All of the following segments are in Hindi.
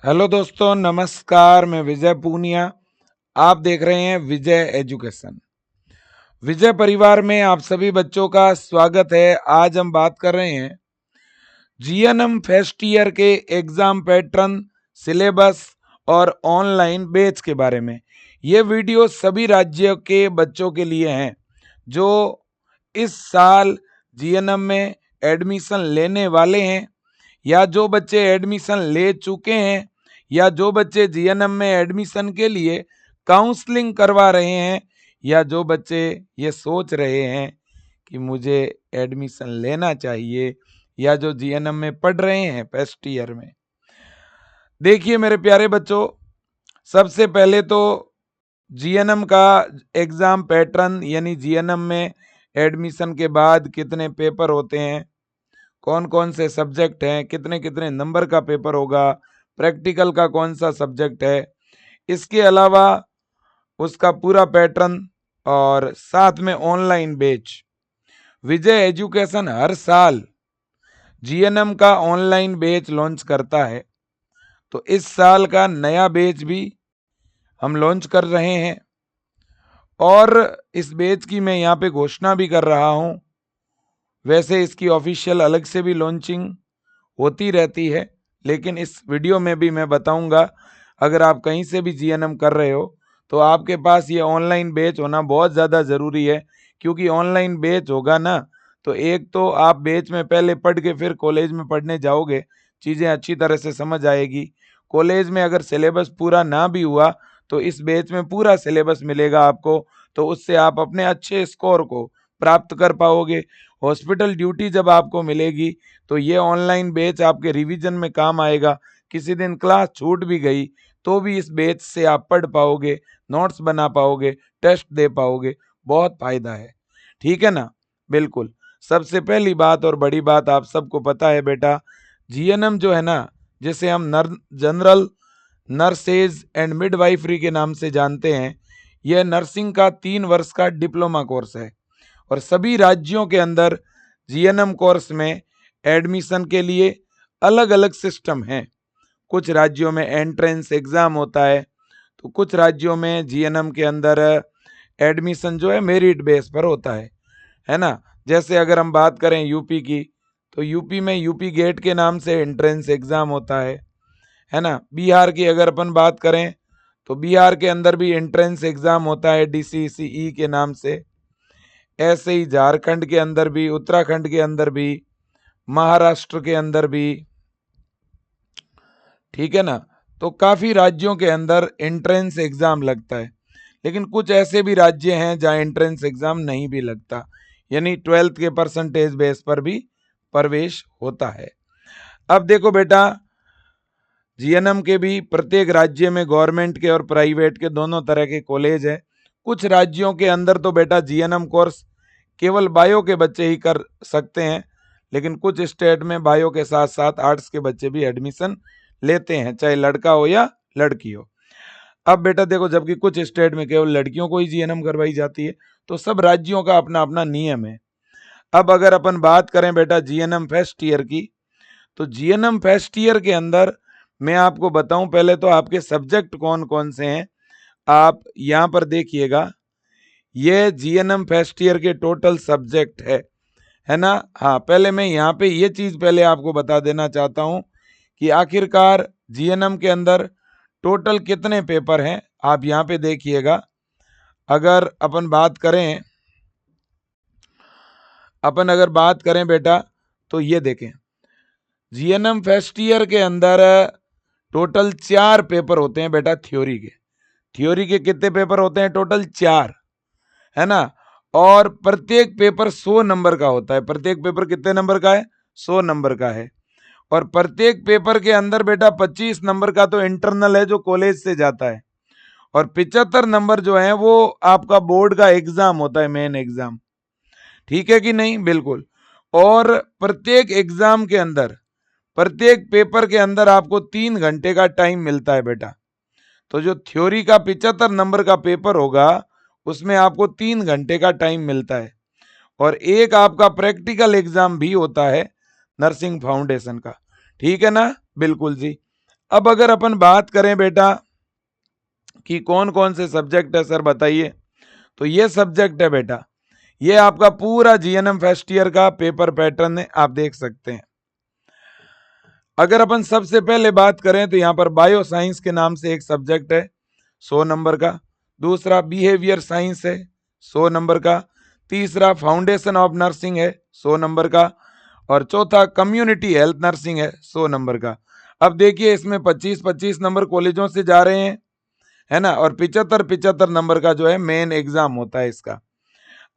हेलो दोस्तों, नमस्कार। मैं विजय पूनिया। आप देख रहे हैं विजय एजुकेशन। विजय परिवार में आप सभी बच्चों का स्वागत है। आज हम बात कर रहे हैं जीएनएम फर्स्ट ईयर के एग्जाम पैटर्न, सिलेबस और ऑनलाइन बैच के बारे में। ये वीडियो सभी राज्यों के बच्चों के लिए हैं जो इस साल जीएनएम में एडमिशन लेने वाले हैं, या जो बच्चे एडमिशन ले चुके हैं, या जो बच्चे जीएनएम में एडमिशन के लिए काउंसलिंग करवा रहे हैं, या जो बच्चे ये सोच रहे हैं कि मुझे एडमिशन लेना चाहिए, या जो जीएनएम में पढ़ रहे हैं फर्स्ट ईयर में। देखिए मेरे प्यारे बच्चों, सबसे पहले तो जीएनएम का एग्जाम पैटर्न, यानी जीएनएम में एडमिशन के बाद कितने पेपर होते हैं, कौन कौन से सब्जेक्ट हैं, कितने कितने नंबर का पेपर होगा, प्रैक्टिकल का कौन सा सब्जेक्ट है, इसके अलावा उसका पूरा पैटर्न, और साथ में ऑनलाइन बैच। विजय एजुकेशन हर साल जीएनएम का ऑनलाइन बैच लॉन्च करता है, तो इस साल का नया बैच भी हम लॉन्च कर रहे हैं, और इस बैच की मैं यहाँ पे घोषणा भी कर रहा हूँ। वैसे इसकी ऑफिशियल अलग से भी लॉन्चिंग होती रहती है, लेकिन इस वीडियो में भी मैं बताऊंगा। अगर आप कहीं से भी जीएनएम कर रहे हो तो आपके पास ये ऑनलाइन बैच होना बहुत ज़्यादा ज़रूरी है, क्योंकि ऑनलाइन बैच होगा ना, तो एक तो आप बैच में पहले पढ़ के फिर कॉलेज में पढ़ने जाओगे, चीज़ें अच्छी तरह से समझ आएगी। कॉलेज में अगर सिलेबस पूरा ना भी हुआ तो इस बैच में पूरा सिलेबस मिलेगा आपको, तो उससे आप अपने अच्छे स्कोर को प्राप्त कर पाओगे। हॉस्पिटल ड्यूटी जब आपको मिलेगी तो ये ऑनलाइन बैच आपके रिवीजन में काम आएगा। किसी दिन क्लास छूट भी गई तो भी इस बैच से आप पढ़ पाओगे, नोट्स बना पाओगे, टेस्ट दे पाओगे। बहुत फायदा है, ठीक है ना। बिल्कुल। सबसे पहली बात और बड़ी बात, आप सबको पता है बेटा, जीएनएम जो है ना, जिसे हम जनरल नर्सेज एंड मिडवाइफरी के नाम से जानते हैं, यह नर्सिंग का 3 वर्ष का डिप्लोमा कोर्स है। और सभी राज्यों के अंदर जीएनएम कोर्स में एडमिशन के लिए अलग अलग सिस्टम हैं। कुछ राज्यों में एंट्रेंस एग्जाम होता है, तो कुछ राज्यों में जीएनएम के अंदर एडमिशन जो है मेरिट बेस पर होता है ना। जैसे अगर हम बात करें यूपी की, तो यूपी में यूपी गेट के नाम से एंट्रेंस एग्जाम होता है ना। बिहार की अगर अपन बात करें तो बिहार के अंदर भी एंट्रेंस एग्जाम होता है डीसीसीई के नाम से। ऐसे ही झारखंड के अंदर भी, उत्तराखंड के अंदर भी, महाराष्ट्र के अंदर भी, ठीक है ना। तो काफी राज्यों के अंदर एंट्रेंस एग्जाम लगता है, लेकिन कुछ ऐसे भी राज्य हैं जहां एंट्रेंस एग्जाम नहीं भी लगता, यानी 12th के परसेंटेज बेस पर भी प्रवेश होता है। अब देखो बेटा, जीएनएम के भी प्रत्येक राज्य में गवर्नमेंट के और प्राइवेट के दोनों तरह के कॉलेज है। कुछ राज्यों के अंदर तो बेटा जीएनएम कोर्स केवल बायो के बच्चे ही कर सकते हैं, लेकिन कुछ स्टेट में बायो के साथ साथ आर्ट्स के बच्चे भी एडमिशन लेते हैं, चाहे लड़का हो या लड़की हो। अब बेटा देखो, जबकि कुछ स्टेट में केवल लड़कियों को ही जीएनएम करवाई जाती है, तो सब राज्यों का अपना अपना नियम है। अब अगर अपन बात करें बेटा जीएनएम फर्स्ट ईयर की, तो जीएनएम फर्स्ट ईयर के अंदर मैं आपको बताऊं, पहले तो आपके सब्जेक्ट कौन कौन से हैं। आप यहां पर देखिएगा, ये जीएनएम फर्स्ट ईयर के टोटल सब्जेक्ट है ना। हाँ, पहले मैं यहाँ पे ये चीज पहले आपको बता देना चाहता हूँ कि आखिरकार जीएनएम के अंदर टोटल कितने पेपर हैं। आप यहाँ पे देखिएगा, अगर अपन बात करें बेटा, तो ये देखें, जीएनएम फर्स्ट ईयर के अंदर टोटल 4 पेपर होते हैं बेटा थ्योरी के। थ्योरी के कितने पेपर होते हैं? टोटल 4, है ना। और प्रत्येक पेपर 100 नंबर का होता है। प्रत्येक पेपर कितने नंबर का है? 100 नंबर का है। और प्रत्येक पेपर के अंदर बेटा 25 नंबर का तो इंटरनल है जो कॉलेज से जाता है, और 75 नंबर जो है वो आपका बोर्ड का एग्जाम होता है, मेन एग्जाम। ठीक है कि नहीं? बिल्कुल। और प्रत्येक एग्जाम के अंदर, प्रत्येक पेपर के अंदर आपको 3 घंटे का टाइम मिलता है बेटा। तो जो थ्योरी का 75 नंबर का पेपर होगा उसमें आपको 3 घंटे का टाइम मिलता है। और एक आपका प्रैक्टिकल एग्जाम भी होता है नर्सिंग फाउंडेशन का, ठीक है ना। बिल्कुल जी। अब अगर अपन बात करें बेटा कि कौन कौन से सब्जेक्ट है सर बताइए, तो ये सब्जेक्ट है बेटा, ये आपका पूरा जीएनएम फर्स्ट ईयर का पेपर पैटर्न है, आप देख सकते हैं। अगर अपन सबसे पहले बात करें तो यहां पर बायो साइंस के नाम से एक सब्जेक्ट है 100 नंबर का, दूसरा बिहेवियर साइंस है 100 नंबर का, तीसरा फाउंडेशन ऑफ नर्सिंग है 100 नंबर का, और चौथा कम्युनिटी हेल्थ नर्सिंग है 100 नंबर का। अब देखिए इसमें 25-25 नंबर कॉलेजों से जा रहे हैं, है ना, और 75-75 नंबर का जो है मेन एग्जाम होता है इसका।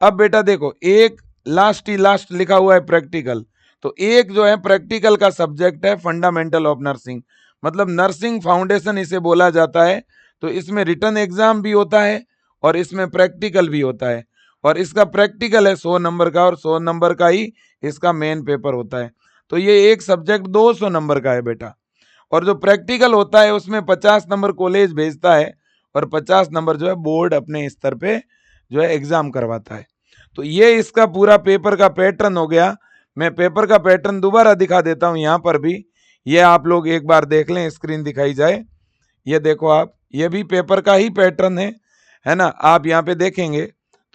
अब बेटा देखो, एक लास्ट ही लास्ट लिखा हुआ है प्रैक्टिकल, तो एक जो है प्रैक्टिकल का सब्जेक्ट है फंडामेंटल ऑफ नर्सिंग, मतलब नर्सिंग फाउंडेशन इसे बोला जाता है। तो इसमें रिटन एग्जाम भी होता है और इसमें प्रैक्टिकल भी होता है, और इसका प्रैक्टिकल है 100 नंबर का, और 100 नंबर का ही इसका मेन पेपर होता है। तो ये एक सब्जेक्ट 200 नंबर का है बेटा, और जो प्रैक्टिकल होता है उसमें 50 नंबर कॉलेज भेजता है और 50 नंबर जो है बोर्ड अपने स्तर पे जो है एग्जाम करवाता है। तो ये इसका पूरा पेपर का पैटर्न हो गया। मैं पेपर का पैटर्न दोबारा दिखा देता हूं यहां पर भी, ये आप लोग एक बार देख लें, स्क्रीन दिखाई जाए, ये देखो आप, ये भी पेपर का ही पैटर्न है ना। आप यहाँ पे देखेंगे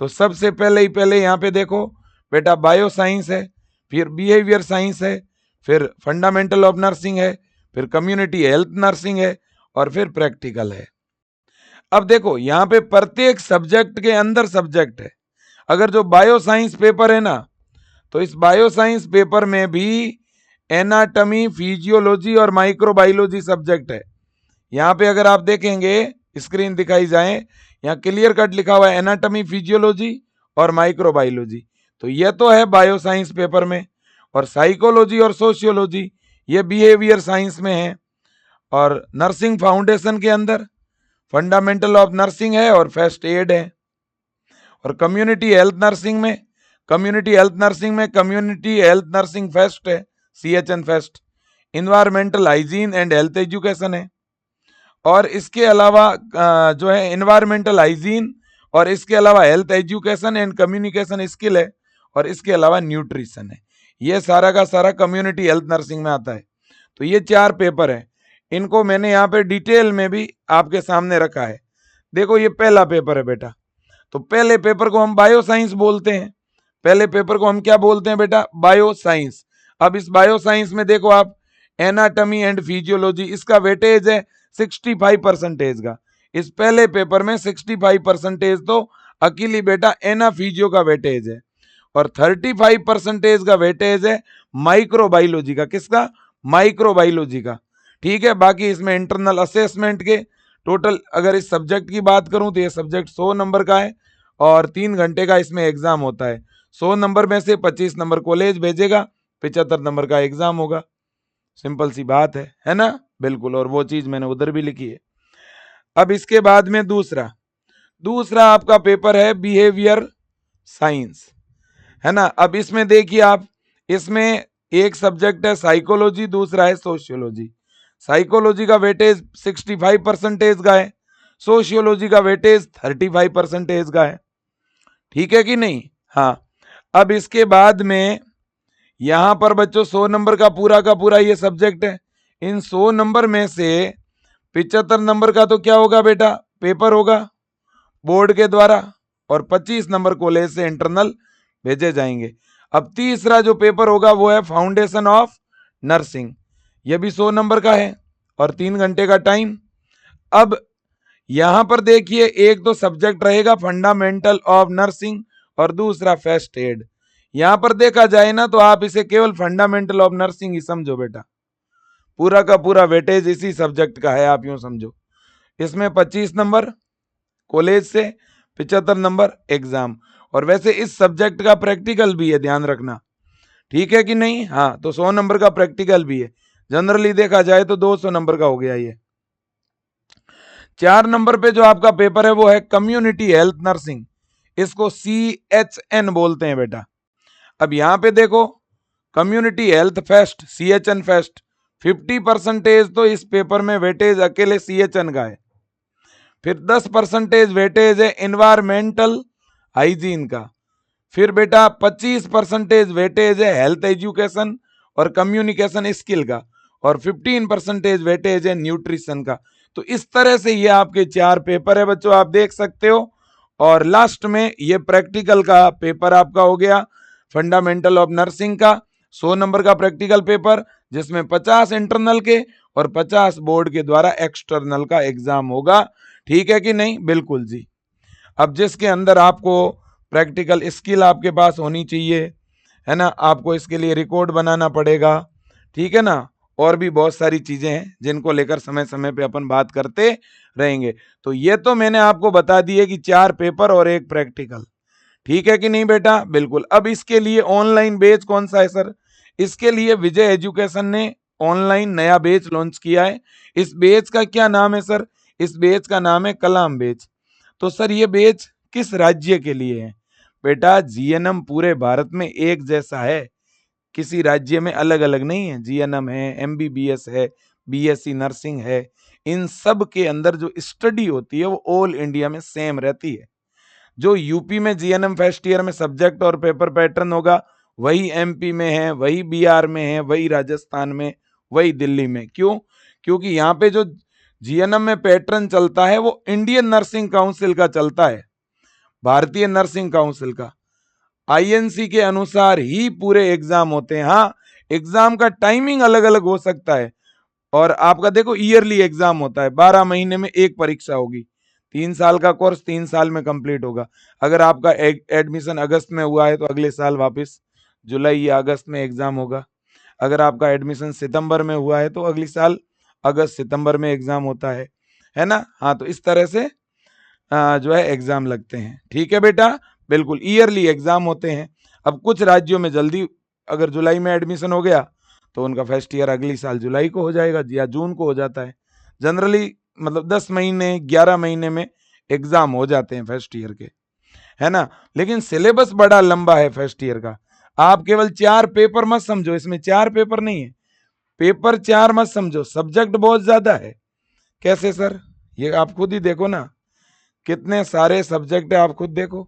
तो सबसे पहले यहाँ पे देखो बेटा, बायो साइंस है, फिर बिहेवियर साइंस है, फिर फंडामेंटल ऑफ नर्सिंग है, फिर कम्युनिटी हेल्थ नर्सिंग है, और फिर प्रैक्टिकल है। अब देखो यहाँ पे प्रत्येक सब्जेक्ट के अंदर सब्जेक्ट है। अगर जो बायो साइंस पेपर है ना, तो इस बायो साइंस पेपर में भी एनाटमी, फिजियोलॉजी और माइक्रोबायोलॉजी सब्जेक्ट है। यहाँ पे अगर आप देखेंगे, स्क्रीन दिखाई जाए, यहाँ क्लियर कट लिखा हुआ है एनाटमी, फिजियोलॉजी और माइक्रोबायोलॉजी। तो ये तो है बायो साइंस पेपर में, और साइकोलॉजी और सोशियोलॉजी ये बिहेवियर साइंस में है, और नर्सिंग फाउंडेशन के अंदर फंडामेंटल ऑफ नर्सिंग है और फर्स्ट एड है, और कम्युनिटी हेल्थ नर्सिंग में कम्युनिटी हेल्थ नर्सिंग फर्स्ट है, CHN first, environmental hygiene and health education है, और इसके अलावा जो है इन्वायरमेंटल हाइजीन, और इसके अलावा health education and communication skill है, और इसके अलावा न्यूट्रिशन है। ये सारा का सारा कम्युनिटी हेल्थ नर्सिंग में आता है। तो ये 4 पेपर है, इनको मैंने यहाँ पे डिटेल में भी आपके सामने रखा है। देखो ये पहला पेपर है बेटा, तो पहले पेपर को हम बायो साइंस बोलते हैं। पहले पेपर को हम क्या बोलते हैं बेटा? Bio science. अब इस बायो साइंस में देखो आप, एनाटमी एंड फिजियोलॉजी, इसका वेटेज है 65% का। इस पहले पेपर में 65% तो अकेली बेटा एना फिजियो का वेटेज है, और 35% का वेटेज है माइक्रोबायोलॉजी का। किसका? माइक्रोबायोलॉजी का। ठीक है, बाकी इसमें इंटरनल असेसमेंट के टोटल अगर इस सब्जेक्ट की बात करूं तो ये सब्जेक्ट 100 नंबर का है, और 3 घंटे का इसमें एग्जाम होता है। 100 नंबर में से 25 नंबर कॉलेज भेजेगा, 75 नंबर का एग्जाम होगा। सिंपल सी बात है ना? बिल्कुल, और वो चीज मैंने उधर भी लिखी है। अब इसके बाद में दूसरा आपका पेपर है बिहेवियर साइंस, है ना। अब इसमें देखिए आप, इसमें एक सब्जेक्ट है साइकोलॉजी, दूसरा है सोशियोलॉजी। साइकोलॉजी का वेटेज 65% का है, सोशियोलॉजी का वेटेज 35% का है। ठीक है कि नहीं? हाँ। अब इसके बाद में यहां पर बच्चों 100 नंबर का पूरा ये सब्जेक्ट है। इन 100 नंबर में से 75 नंबर का तो क्या होगा बेटा? पेपर होगा बोर्ड के द्वारा, और 25 नंबर कॉलेज से इंटरनल भेजे जाएंगे। अब तीसरा जो पेपर होगा वो है फाउंडेशन ऑफ नर्सिंग, यह भी 100 नंबर का है और 3 घंटे का टाइम। अब यहां पर देखिए, एक तो सब्जेक्ट रहेगा फंडामेंटल ऑफ नर्सिंग और दूसरा फर्स्ट एड। यहां पर देखा जाए ना तो आप इसे केवल फंडामेंटल ऑफ नर्सिंग ही समझो बेटा, पूरा का पूरा वेटेज इसी सब्जेक्ट का है, आप यूं समझो। इसमें 25 नंबर कॉलेज से, 75 नंबर एग्जाम, और वैसे इस सब्जेक्ट का प्रैक्टिकल भी है, ध्यान रखना। ठीक है कि नहीं? हाँ, तो 100 नंबर का प्रैक्टिकल भी है। जनरली देखा जाए तो 200 नंबर का हो गया ये। 4 नंबर पे जो आपका पेपर है वो है कम्युनिटी हेल्थ नर्सिंग, इसको CHN बोलते हैं बेटा। अब यहां पे देखो, community health fest, CHN fest, 50% तो इस पेपर में वेटेज अकेले CHN का है। फिर 10% वेटेज है इन्वायरमेंटल हाइजीन का। फिर बेटा 25% वेटेज है हेल्थ एजुकेशन और कम्युनिकेशन स्किल का, और 15% वेटेज है न्यूट्रिशन का। तो इस तरह से ये आपके 4 पेपर है बच्चों, आप देख सकते हो। और लास्ट में ये प्रैक्टिकल का पेपर आपका हो गया, फंडामेंटल ऑफ नर्सिंग का 100 नंबर का प्रैक्टिकल पेपर, जिसमें 50 इंटरनल के और 50 बोर्ड के द्वारा एक्सटर्नल का एग्जाम होगा। ठीक है कि नहीं? बिल्कुल जी। अब जिसके अंदर आपको प्रैक्टिकल स्किल आपके पास होनी चाहिए, है ना, आपको इसके लिए रिकॉर्ड बनाना पड़ेगा, ठीक है ना, और भी बहुत सारी चीजें हैं जिनको लेकर समय समय पे अपन बात करते रहेंगे। तो ये तो मैंने आपको बता दी है कि 4 पेपर और 1 प्रैक्टिकल, ठीक है कि नहीं बेटा? बिल्कुल। अब इसके लिए ऑनलाइन बैच कौन सा है सर? इसके लिए विजय एजुकेशन ने ऑनलाइन नया बैच लॉन्च किया है। इस बैच का क्या नाम है सर? इस बैच का नाम है कलाम बैच। तो सर ये बैच किस राज्य के लिए है? बेटा जीएनएम पूरे भारत में एक जैसा है, किसी राज्य में अलग अलग नहीं है। जीएनएम है, एमबीबीएस है, बीएससी नर्सिंग है, इन सब के अंदर जो स्टडी होती है वो ऑल इंडिया में सेम रहती है। जो यूपी में जीएनएम फर्स्ट ईयर में सब्जेक्ट और पेपर पैटर्न होगा, वही एमपी में है, वही बिहार में है, वही राजस्थान में, वही दिल्ली में। क्यों? क्योंकि यहाँ पे जो जीएनएम में पैटर्न चलता है वो इंडियन नर्सिंग काउंसिल का चलता है, भारतीय नर्सिंग काउंसिल का। आईएनसी के अनुसार ही पूरे एग्जाम होते हैं। हाँ, एग्जाम का टाइमिंग अलग अलग हो सकता है। और आपका देखो ईयरली एग्जाम होता है, 12 महीने में एक परीक्षा होगी, 3 साल का कोर्स 3 साल में कंप्लीट होगा। अगर आपका एडमिशन अगस्त में हुआ है तो अगले साल वापस जुलाई या अगस्त में एग्जाम होगा। अगर आपका एडमिशन सितंबर में हुआ है तो अगली साल अगस्त सितंबर में एग्जाम होता है ना? हाँ, तो इस तरह से जो है एग्जाम लगते हैं। ठीक है बेटा? बिल्कुल, ईयरली एग्जाम होते हैं। अब कुछ राज्यों में जल्दी, अगर जुलाई में एडमिशन हो गया तो उनका फर्स्ट ईयर अगली साल जुलाई को हो जाएगा या जून को हो जाता है। जनरली मतलब 10 महीने 11 महीने में एग्जाम हो जाते हैं फर्स्ट ईयर के, है ना? लेकिन सिलेबस बड़ा लंबा है फर्स्ट ईयर का। आप केवल 4 पेपर मत समझो, इसमें 4 पेपर नहीं है, पेपर 4 मत समझो, सब्जेक्ट बहुत ज्यादा है। कैसे सर? ये आप खुद ही देखो ना, कितने सारे सब्जेक्ट है, आप खुद देखो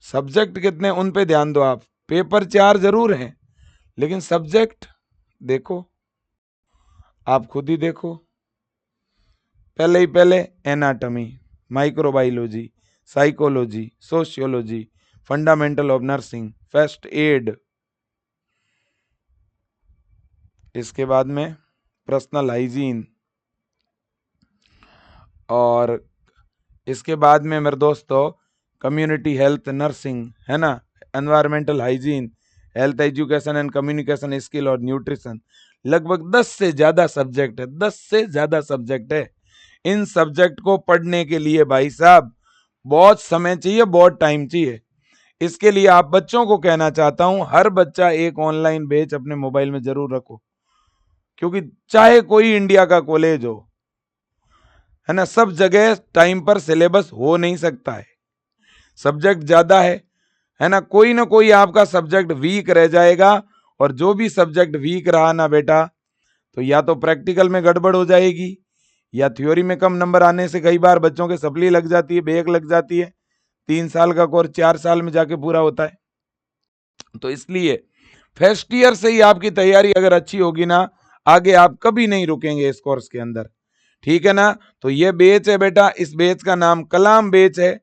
सब्जेक्ट कितने, उन पे ध्यान दो आप। पेपर 4 जरूर हैं, लेकिन सब्जेक्ट देखो, आप खुद ही देखो। पहले ही पहले anatomy, microbiology, psychology, sociology, fundamental of nursing, first aid, इसके बाद में पर्सनल हाइजीन, और इसके बाद में मेरे दोस्तों कम्युनिटी हेल्थ नर्सिंग, है ना, environmental hygiene, health education and communication skill और न्यूट्रिशन। लगभग 10 से ज्यादा सब्जेक्ट है, 10 से ज्यादा सब्जेक्ट है। इन सब्जेक्ट को पढ़ने के लिए भाई साहब बहुत समय चाहिए, बहुत टाइम चाहिए। इसके लिए आप बच्चों को कहना चाहता हूं, हर बच्चा एक ऑनलाइन बैच अपने मोबाइल में जरूर रखो, क्योंकि चाहे कोई इंडिया का कॉलेज हो, है ना, सब जगह टाइम पर सिलेबस हो नहीं सकता है, सब्जेक्ट ज्यादा है ना, कोई ना कोई आपका सब्जेक्ट वीक रह जाएगा। और जो भी सब्जेक्ट वीक रहा ना बेटा, तो या तो प्रैक्टिकल में गड़बड़ हो जाएगी, या थ्योरी में कम नंबर आने से कई बार बच्चों के सप्ली लग जाती है, बैक लग जाती है। 3 साल का कोर्स 4 साल में जाके पूरा होता है। तो इसलिए फर्स्ट ईयर से ही आपकी तैयारी अगर अच्छी होगी ना, आगे आप कभी नहीं रुकेंगे इस कोर्स के अंदर। ठीक है ना? तो ये बैच है बेटा, इस बैच का नाम कलाम बैच है।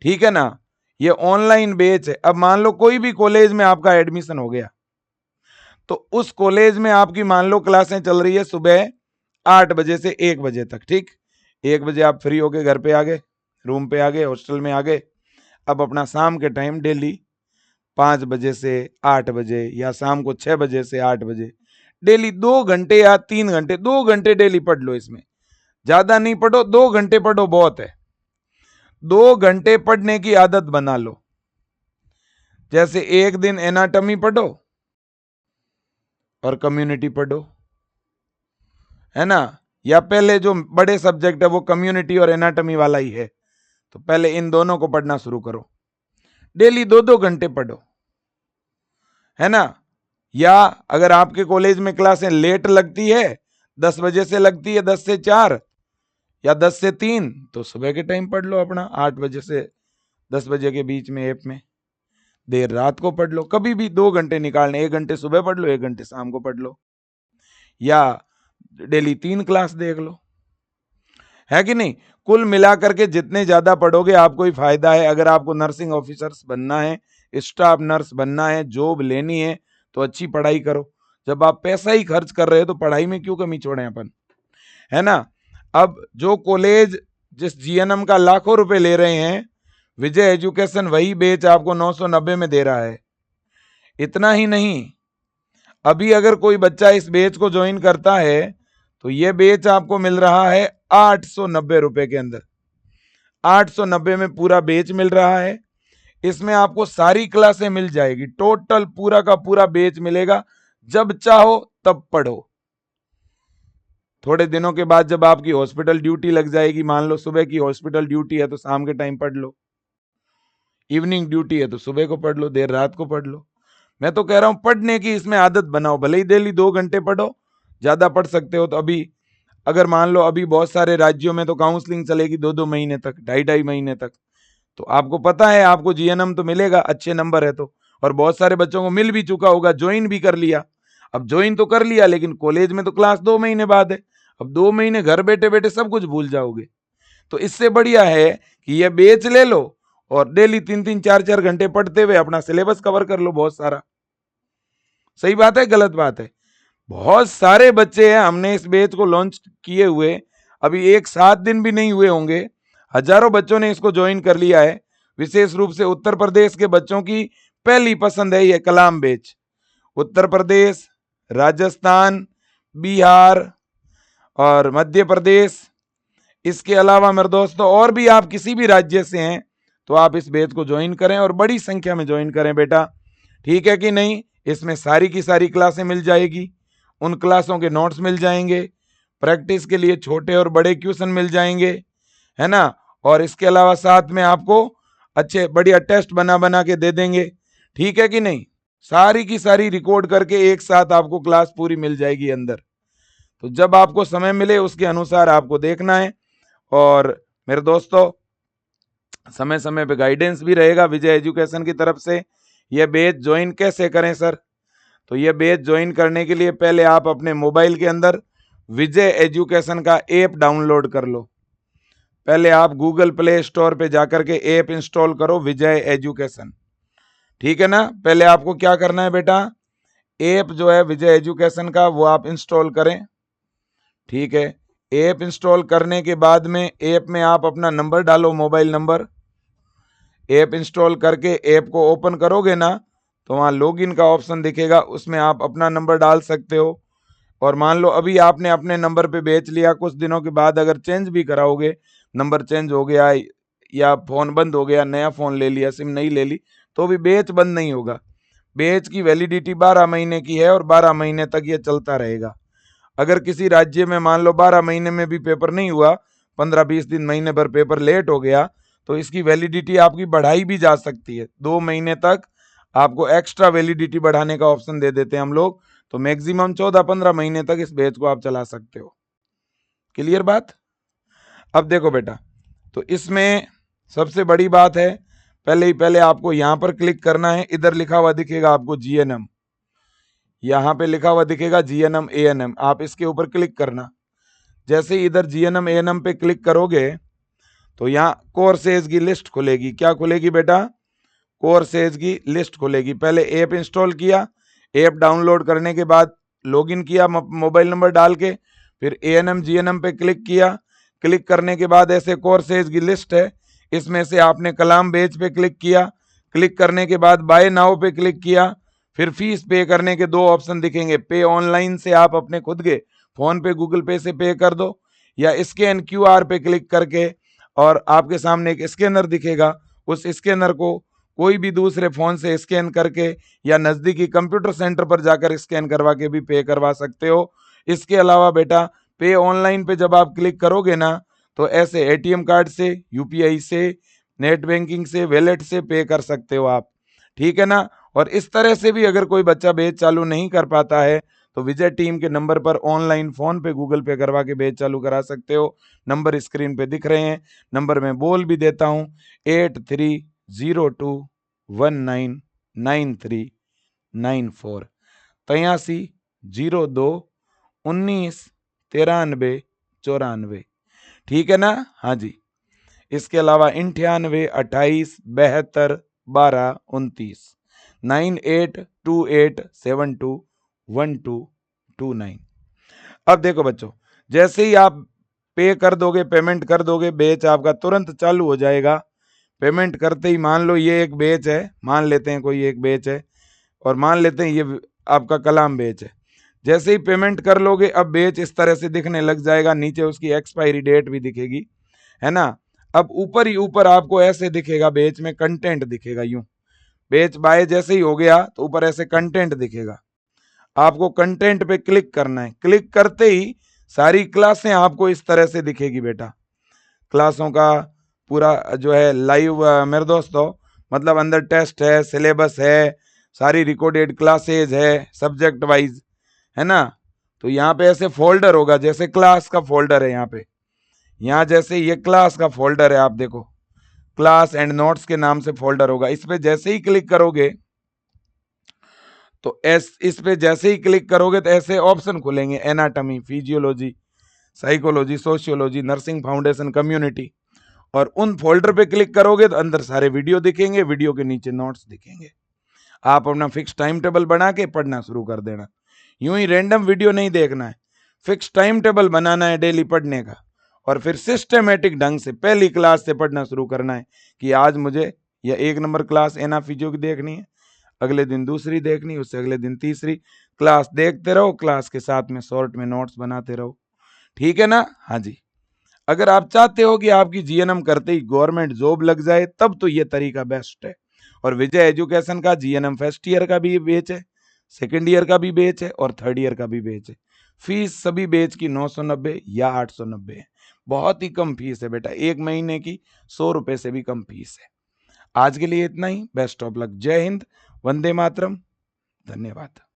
ठीक है ना? ये ऑनलाइन बैच है। अब मान लो कोई भी कॉलेज में आपका एडमिशन हो गया, तो उस कॉलेज में आपकी मान लो क्लासें चल रही है सुबह 8 बजे से 1 बजे तक। ठीक, 1 बजे आप फ्री होके घर पे आ गए, रूम पे आ गए, हॉस्टल में आ गए। अब अपना शाम के टाइम डेली 5 बजे से 8 बजे या शाम को 6 बजे से 8 बजे डेली 2 घंटे या 3 घंटे, 2 घंटे डेली पढ़ लो। इसमें ज्यादा नहीं पढ़ो, 2 घंटे पढ़ो बहुत है। 2 घंटे पढ़ने की आदत बना लो। जैसे एक दिन एनाटॉमी पढ़ो और कम्युनिटी पढ़ो, है ना, या पहले जो बड़े सब्जेक्ट है वो कम्युनिटी और एनाटॉमी वाला ही है, तो पहले इन दोनों को पढ़ना शुरू करो। डेली 2-2 घंटे पढ़ो, है ना। या अगर आपके कॉलेज में क्लासें लेट लगती है, 10 बजे से लगती है, 10 से 4 या 10 से 3, तो सुबह के टाइम पढ़ लो अपना 8 बजे से 10 बजे के बीच में ऐप में। देर रात को पढ़ लो, कभी भी 2 घंटे निकालने, 1 घंटे सुबह पढ़ लो, 1 घंटे शाम को पढ़ लो। या डेली 3 क्लास देख लो, है कि नहीं। कुल मिलाकर के जितने ज्यादा पढ़ोगे आपको ही फायदा है। अगर आपको नर्सिंग ऑफिसर्स बनना है, स्टाफ नर्स बनना है, जॉब लेनी है, तो अच्छी पढ़ाई करो। जब आप पैसा ही खर्च कर रहे हो तो पढ़ाई में क्यों कमी छोड़े अपन, है ना। अब जो कॉलेज जिस जीएनएम का लाखों रुपए ले रहे हैं, विजय एजुकेशन वही बैच आपको 990 में दे रहा है। इतना ही नहीं, अभी अगर कोई बच्चा इस बैच को ज्वाइन करता है तो ये बैच आपको मिल रहा है 890 रुपए के अंदर। 890 में पूरा बैच मिल रहा है। इसमें आपको सारी क्लासें मिल जाएगी, टोटल पूरा का पूरा बैच मिलेगा। जब चाहो तब पढ़ो। थोड़े दिनों के बाद जब आपकी हॉस्पिटल ड्यूटी लग जाएगी, मान लो सुबह की हॉस्पिटल ड्यूटी है तो शाम के टाइम पढ़ लो, इवनिंग ड्यूटी है तो सुबह को पढ़ लो, देर रात को पढ़ लो। मैं तो कह रहा हूं पढ़ने की इसमें आदत बनाओ, भले ही डेली 2 घंटे पढ़ो, ज्यादा पढ़ सकते हो तो अभी अगर मान लो अभी बहुत सारे राज्यों में तो काउंसलिंग चलेगी 2-2 महीने तक, 2.5-2.5 महीने तक। तो आपको पता है आपको जीएनएम तो मिलेगा, अच्छे नंबर है तो। और बहुत सारे बच्चों को मिल भी चुका होगा, ज्वाइन भी कर लिया। अब ज्वाइन तो कर लिया लेकिन कॉलेज में तो क्लास 2 महीने बाद है। अब 2 महीने घर बैठे बैठे सब कुछ भूल जाओगे। तो इससे बढ़िया है कि ये बेच ले लो और डेली 3-3 4-4 घंटे पढ़ते हुए अपना सिलेबस कवर कर लो बहुत सारा। सही बात है, गलत बात है। बहुत सारे बच्चे हैं, हमने इस बैच को लॉन्च किए हुए अभी 1-7 दिन भी नहीं हुए होंगे, हजारों बच्चों ने इसको ज्वाइन कर लिया है। विशेष रूप से उत्तर प्रदेश के बच्चों की पहली पसंद है ये कलाम बैच। उत्तर प्रदेश, राजस्थान, बिहार और मध्य प्रदेश, इसके अलावा मेरे दोस्तों और भी आप किसी भी राज्य से हैं तो आप इस बैच को ज्वाइन करें और बड़ी संख्या में ज्वाइन करें बेटा, ठीक है कि नहीं। इसमें सारी की सारी क्लासें मिल जाएगी, उन क्लासों के नोट्स मिल जाएंगे, प्रैक्टिस के लिए छोटे और बड़े क्वेश्चन मिल जाएंगे, है ना। और इसके अलावा साथ में आपको अच्छे बढ़िया टेस्ट बना बना के दे देंगे, ठीक है कि नहीं। सारी की सारी रिकॉर्ड करके एक साथ आपको क्लास पूरी मिल जाएगी अंदर। तो जब आपको समय मिले उसके अनुसार आपको देखना है। और मेरे दोस्तों समय समय पे गाइडेंस भी रहेगा विजय एजुकेशन की तरफ से। यह बैच ज्वाइन कैसे करें सर, तो यह बैच ज्वाइन करने के लिए पहले आप अपने मोबाइल के अंदर विजय एजुकेशन का ऐप डाउनलोड कर लो। पहले आप गूगल प्ले स्टोर पे जाकर के ऐप इंस्टॉल करो विजय एजुकेशन, ठीक है ना। पहले आपको क्या करना है बेटा, ऐप जो है विजय एजुकेशन का वो आप इंस्टॉल करें, ठीक है। ऐप इंस्टॉल करने के बाद में ऐप में आप अपना नंबर डालो, मोबाइल नंबर। ऐप इंस्टॉल करके ऐप को ओपन करोगे ना तो वहाँ लॉगिन का ऑप्शन दिखेगा, उसमें आप अपना नंबर डाल सकते हो। और मान लो अभी आपने अपने नंबर पे बेच लिया, कुछ दिनों के बाद अगर चेंज भी कराओगे, नंबर चेंज हो गया या फोन बंद हो गया, नया फोन ले लिया, सिम नहीं ले ली, तो भी बेच बंद नहीं होगा। बेच की वैलिडिटी 12 महीने की है और 12 महीने तक ये चलता रहेगा। अगर किसी राज्य में मान लो 12 महीने में भी पेपर नहीं हुआ, 15-20 दिन महीने भर पेपर लेट हो गया, तो इसकी वैलिडिटी आपकी बढ़ाई भी जा सकती है। 2 महीने तक आपको एक्स्ट्रा वैलिडिटी बढ़ाने का ऑप्शन दे देते हैं हम लोग। तो मैक्सिमम 14-15 महीने तक इस बैच को आप चला सकते हो। क्लियर बात। अब देखो बेटा, तो इसमें सबसे बड़ी बात है, पहले आपको यहां पर क्लिक करना है। इधर लिखा हुआ दिखेगा आपको जीएनएम, यहाँ पे लिखा हुआ दिखेगा जीएनएम एएनएम, आप इसके ऊपर क्लिक करना। जैसे ही इधर जीएनएम एएनएम पे क्लिक करोगे तो यहाँ कोर्सेज की लिस्ट खुलेगी। क्या खुलेगी बेटा, कोर्सेज की लिस्ट खुलेगी। पहले ऐप इंस्टॉल किया, ऐप डाउनलोड करने के बाद लॉगिन किया मोबाइल नंबर डाल के, फिर एएनएम जीएनएम पे क्लिक किया। क्लिक करने के बाद ऐसे कोर्सेज की लिस्ट है, इसमें से आपने कलाम बैच पे क्लिक किया। क्लिक करने के बाद बाय नाउ पे क्लिक किया। फिर फीस पे करने के 2 ऑप्शन दिखेंगे, पे ऑनलाइन से आप अपने खुद के फोन पे गूगल पे से पे कर दो, या स्कैन क्यूआर पे क्लिक करके, और आपके सामने एक स्कैनर दिखेगा, उस स्कैनर को कोई भी दूसरे फोन से स्कैन करके या नजदीकी कंप्यूटर सेंटर पर जाकर स्कैन करवा के भी पे करवा सकते हो। इसके अलावा बेटा पे ऑनलाइन पे जब आप क्लिक करोगे ना तो ऐसे एटीएम कार्ड से, यूपीआई से, नेट बैंकिंग से, वॉलेट से पे कर सकते हो आप, ठीक है ना। और इस तरह से भी अगर कोई बच्चा बैच चालू नहीं कर पाता है तो विजय टीम के नंबर पर ऑनलाइन फोन पे गूगल पे करवा के बैच चालू करा सकते हो। नंबर स्क्रीन पे दिख रहे हैं, नंबर में बोल भी देता हूं, 8302199394, 8302 19 93 94। ठीक है ना? हाँ जी। इसके अलावा 98 28 72 12 29 9828721229। अब देखो बच्चों, जैसे ही आप पे कर दोगे, पेमेंट कर दोगे, बैच आपका तुरंत चालू हो जाएगा। पेमेंट करते ही मान लो ये एक बैच है, मान लेते हैं कोई एक बैच है, और मान लेते हैं ये आपका कलाम बैच है। जैसे ही पेमेंट कर लोगे, अब बैच इस तरह से दिखने लग जाएगा, नीचे उसकी एक्सपायरी डेट भी दिखेगी, है ना। अब ऊपर ही ऊपर आपको ऐसे दिखेगा, बैच में कंटेंट दिखेगा, यूं बैच बाय जैसे ही हो गया तो ऊपर ऐसे कंटेंट दिखेगा। आपको कंटेंट पे क्लिक करना है। क्लिक करते ही सारी क्लासें आपको इस तरह से दिखेगी बेटा। क्लासों का पूरा जो है लाइव मेरे दोस्तों, मतलब अंदर टेस्ट है, सिलेबस है, सारी रिकॉर्डेड क्लासेज है, सब्जेक्ट वाइज, है ना। तो यहाँ पे ऐसे फोल्डर होगा, जैसे क्लास का फोल्डर है यहाँ पे। यहाँ जैसे ये क्लास का फोल्डर है, आप देखो क्लास एंड नोट्स के नाम से फोल्डर होगा। इस पे जैसे ही क्लिक करोगे तो इस पे जैसे ही क्लिक करोगे तो ऐसे ऑप्शन खुलेंगे, anatomy, physiology, psychology, sociology, nursing foundation, community. और उन फोल्डर पे क्लिक करोगे तो अंदर सारे वीडियो दिखेंगे, वीडियो के नीचे नोट्स दिखेंगे। आप अपना फिक्स टाइम टेबल बना के पढ़ना शुरू कर देना। यूं ही रैंडम वीडियो नहीं देखना है, फिक्स टाइम टेबल बनाना है डेली पढ़ने का, और फिर सिस्टमेटिक ढंग से पहली क्लास से पढ़ना शुरू करना है कि आज मुझे यह 1 नंबर क्लास एना फिजियो की देखनी है, अगले दिन दूसरी देखनी, उससे अगले दिन तीसरी क्लास देखते रहो, क्लास के साथ में शॉर्ट में नोट्स बनाते रहो। ठीक है ना? हाँ जी। अगर आप चाहते हो कि आपकी जीएनएम करते ही गवर्नमेंट जॉब लग जाए, तब तो ये तरीका बेस्ट है। और विजय एजुकेशन का जीएनएम फर्स्ट ईयर का भी बैच है, सेकेंड ईयर का भी बैच है, और थर्ड ईयर का भी बैच है। फीस सभी बैच की 990 या 890 है। बहुत ही कम फीस है बेटा, 1 महीने की 100 रुपए से भी कम फीस है। आज के लिए इतना ही। Best of luck. जय हिंद, वंदे मातरम, धन्यवाद।